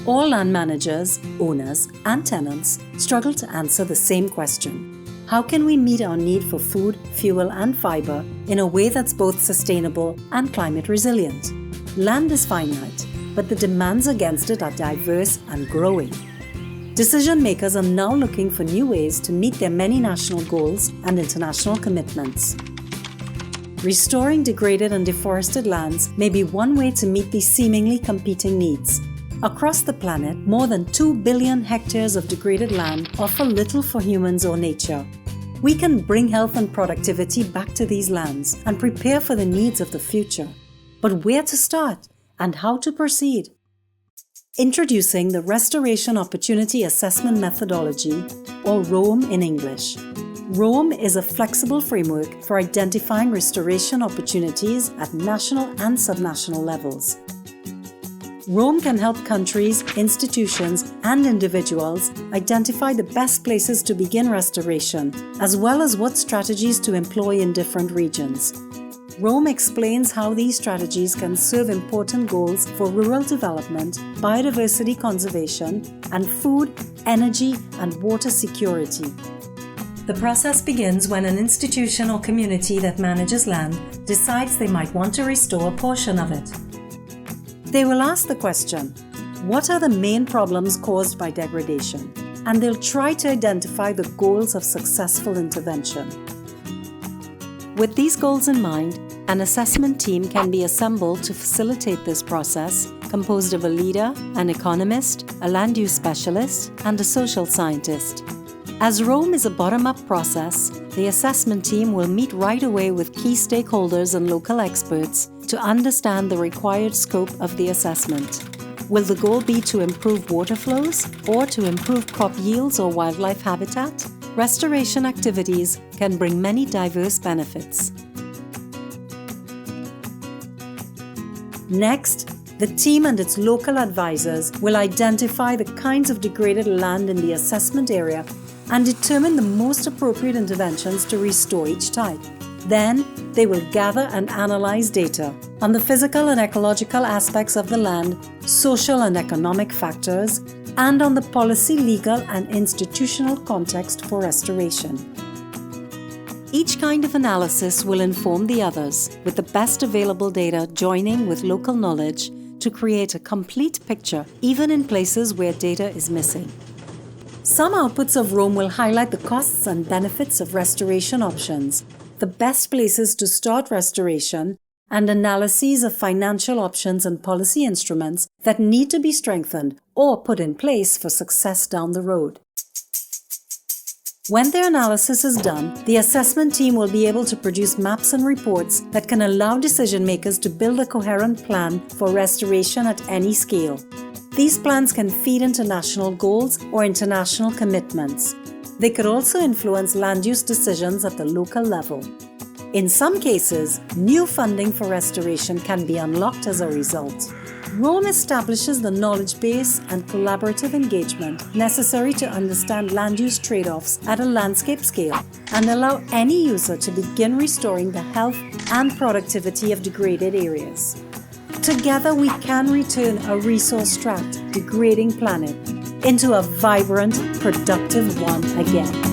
All land managers, owners, and tenants struggle to answer the same question. How can we meet our need for food, fuel, and fiber in a way that's both sustainable and climate resilient? Land is finite, but the demands against it are diverse and growing. Decision makers are now looking for new ways to meet their many national goals and international commitments. Restoring degraded and deforested lands may be one way to meet these seemingly competing needs. Across the planet, more than 2 billion hectares of degraded land offer little for humans or nature. We can bring health and productivity back to these lands and prepare for the needs of the future. But where to start and how to proceed? Introducing the Restoration Opportunity Assessment Methodology, or ROAM in English. ROAM is a flexible framework for identifying restoration opportunities at national and subnational levels. ROAM can help countries, institutions, and individuals identify the best places to begin restoration, as well as what strategies to employ in different regions. ROAM explains how these strategies can serve important goals for rural development, biodiversity conservation, and food, energy, and water security. The process begins when an institution or community that manages land decides they might want to restore a portion of it. They will ask the question, what are the main problems caused by degradation? And they'll try to identify the goals of successful intervention. With these goals in mind, an assessment team can be assembled to facilitate this process, composed of a leader, an economist, a land use specialist, and a social scientist. As ROAM is a bottom-up process, the assessment team will meet right away with key stakeholders and local experts to understand the required scope of the assessment. Will the goal be to improve water flows or to improve crop yields or wildlife habitat? Restoration activities can bring many diverse benefits. Next, the team and its local advisors will identify the kinds of degraded land in the assessment area and determine the most appropriate interventions to restore each type. Then, they will gather and analyze data on the physical and ecological aspects of the land, social and economic factors, and on the policy, legal, and institutional context for restoration. Each kind of analysis will inform the others, with the best available data joining with local knowledge to create a complete picture, even in places where data is missing. Some outputs of ROAM will highlight the costs and benefits of restoration options, the best places to start restoration, and analyses of financial options and policy instruments that need to be strengthened or put in place for success down the road. When their analysis is done, the assessment team will be able to produce maps and reports that can allow decision makers to build a coherent plan for restoration at any scale. These plans can feed into national goals or international commitments. They could also influence land use decisions at the local level. In some cases, new funding for restoration can be unlocked as a result. ROAM establishes the knowledge base and collaborative engagement necessary to understand land use trade-offs at a landscape scale and allow any user to begin restoring the health and productivity of degraded areas. Together, we can return a resource-strapped, degrading planet into a vibrant, productive one again.